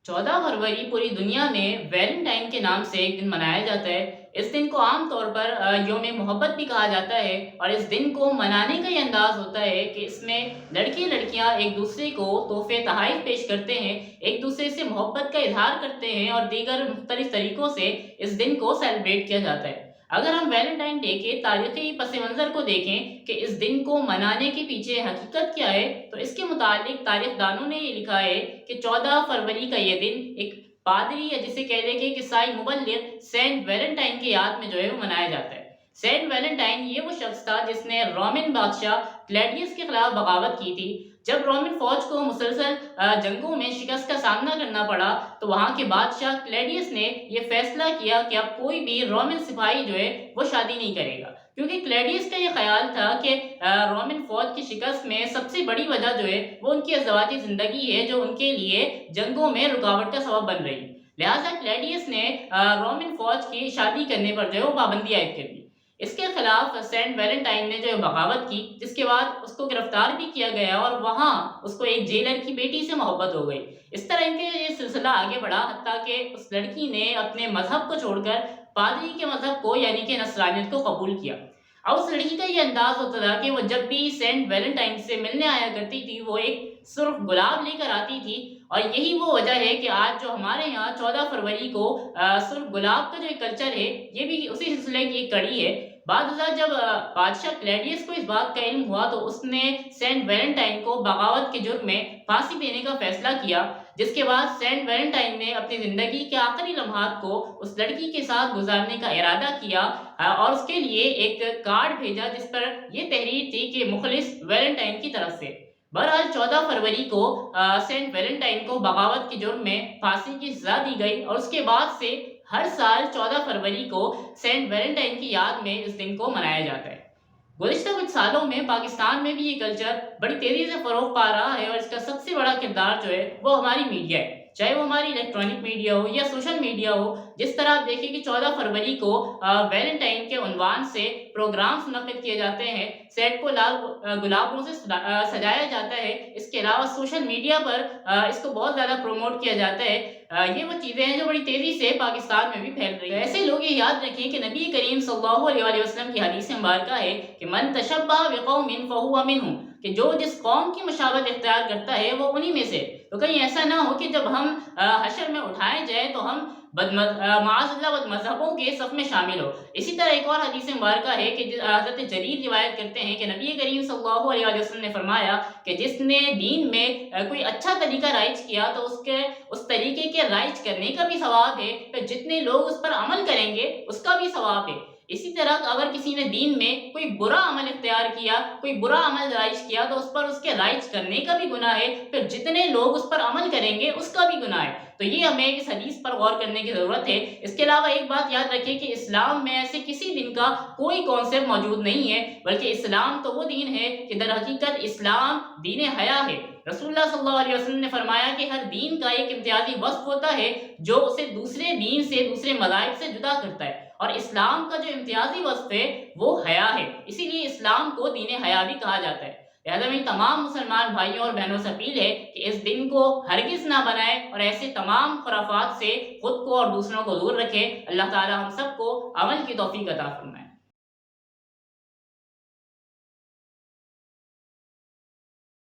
14 फरवरी पूरी दुनिया में वैलेंटाइन के नाम से एक दिन मनाया जाता है। इस दिन को आम तौर पर यौम मोहब्बत भी कहा जाता है। और इस दिन को मनाने का ये अंदाज होता है कि इसमें लड़के लड़कियां एक दूसरे को तोहफे तोहफ़े पेश करते हैं, एक दूसरे से मोहब्बत का इजहार करते हैं और दीगर मुख्तलिफ तरीकों से इस दिन को सेलिब्रेट किया जाता है। अगर हम वैलेंटाइन डे के तारीखी पस मंज़र को देखें कि इस दिन को मनाने के पीछे हकीकत क्या है, तो इसके मुतालिक तारीखदानों ने ये लिखा है कि 14 फरवरी का ये दिन एक पादरी या जिसे कह लें कि एक ईसाई मुबल्लिग सेंट वैलेंटाइन की याद में जो है वो मनाया जाता है। सेंट वैलेंटाइन ये वो शख्स था जिसने रोमन बादशाह क्लैडियस के खिलाफ बगावत की थी। जब रोमन फौज को मुसलसल जंगों में शिकस्त का सामना करना पड़ा, तो वहां के बादशाह क्लैडियस ने यह फैसला किया कि अब कोई भी रोमन सिपाही जो है वो शादी नहीं करेगा, क्योंकि क्लैडियस का ये ख्याल था कि रोमन फौज की शिकस्त में सबसे बड़ी वजह जो है वो उनकी अज़वाजी ज़िंदगी है, जो उनके लिए जंगों में रुकावट का सबब बन रही। लिहाजा क्लैडियस ने रोमन फौज की शादी करने पर जो है वो पाबंदी आयद कर दी। इसके खिलाफ सेंट वैलेंटाइन ने जो है बगावत की, जिसके बाद उसको गिरफ्तार भी किया गया और वहां उसको एक जेलर की बेटी से मोहब्बत हो गई। इस तरह इनके ये सिलसिला आगे बढ़ा, हत्ता कि उस लड़की ने अपने मजहब को छोड़कर पादरी के मजहब को यानी कि नस्रानियत को कबूल किया। अब उस लड़की का ये अंदाज होता था कि वो जब भी सेंट वैलेंटाइन से मिलने आया करती थी, वो एक सिर्फ गुलाब लेकर आती थी। और यही वो वजह है कि आज जो हमारे यहाँ 14 फरवरी को सिर्फ गुलाब का जो एक कल्चर है, ये भी उसी सिलसिले की एक कड़ी है। बाद जब बादशाह क्लैडियस को इस बात का इल्म हुआ, तो उसने सेंट वैलेंटाइन को बगावत के जुर्म में फांसी देने का फैसला किया। जिसके बाद सेंट वैलेंटाइन ने अपनी जिंदगी के आखिरी लम्हात को उस लड़की के साथ गुजारने का इरादा किया और उसके लिए एक कार्ड भेजा जिस पर यह तहरीर थी कि मुखलिस वैलेंटाइन की तरफ से। बहरहाल 14 फरवरी को सेंट वैलेंटाइन को बगावत के जुर्म में फांसी की सजा दी गई और उसके बाद से हर साल 14 फरवरी को सेंट वैलेंटाइन की याद में इस दिन को मनाया जाता है। गुज़िश्ता कुछ सालों में पाकिस्तान में भी ये कल्चर बड़ी तेज़ी से फ़रोग़ पा रहा है और इसका सबसे बड़ा किरदार जो है वो हमारी मीडिया है, चाहे वो हमारी इलेक्ट्रॉनिक मीडिया हो या सोशल मीडिया हो। जिस तरह आप देखिए कि 14 फरवरी को वैलेंटाइन के उन्वान से प्रोग्राम्स मुनक़िद किए जाते हैं, सेट को लाल गुलाबों से सजाया जाता है। इसके अलावा सोशल मीडिया पर इसको बहुत ज़्यादा प्रमोट किया जाता है। ये वो चीज़ें हैं जो बड़ी तेज़ी से पाकिस्तान में भी फैल रही है। ऐसे लोग ये याद रखें कि नबी करीम सल्लल्लाहु अलैहि वसल्लम की हदीस मुबारका है कि मन तशब्बह बिक़ौमिन फ़हुवा मिनहुम, कि जो जिस कौम की मुशाबहत इख्तियार करता है वो उन्हीं में से। तो कहीं ऐसा ना हो कि जब हम हशर में उठाए जाए तो हम माअज़ल्लाह बदमज़हबों के सफ़ में शामिल हो। इसी तरह एक और हदीस मुबारका है कि हज़रत जरीर रिवायत करते हैं कि नबी करीम सल्लल्लाहु अलैहि वसल्लम ने फरमाया कि जिसने दीन में कोई अच्छा तरीका राइज किया, तो उसके उस तरीके के राइज करने का भी सवाब है, तो जितने लोग उस पर अमल करेंगे उसका भी सवाब है। इसी तरह अगर किसी ने दीन में कोई बुरा अमल इख्तियार किया, कोई बुरा अमल राइज किया, तो उस पर उसके राइज करने का भी गुनाह है, फिर जितने लोग उस पर अमल करेंगे उसका भी गुनाह है। तो ये हमें इस हदीस पर गौर करने की ज़रूरत है। इसके अलावा एक बात याद रखिए कि इस्लाम में ऐसे किसी दिन का कोई कॉन्सेप्ट मौजूद नहीं है, बल्कि इस्लाम तो वो दीन है कि दर हकीकत इस्लाम दीन हया है। रसूलुल्लाह सल्लल्लाहु अलैहि वसल्लम ने फरमाया कि हर दीन का एक इम्तियाजी वस्फ होता है जो उसे दूसरे दीन से, दूसरे मज़ाहिब से जुदा करता है, और इस्लाम का जो इम्तियाजी वस्फ है वो हया है। इसीलिए इस्लाम को दीन हया भी कहा जाता है। लिहाजा मेरी तमाम मुसलमान भाइयों और बहनों से अपील है कि इस दिन को हरगिज़ ना बनाएं और ऐसे तमाम खुराफात से खुद को और दूसरों को दूर रखें। अल्लाह ताला हम सबको अमल की तौफीक अता फरमाए।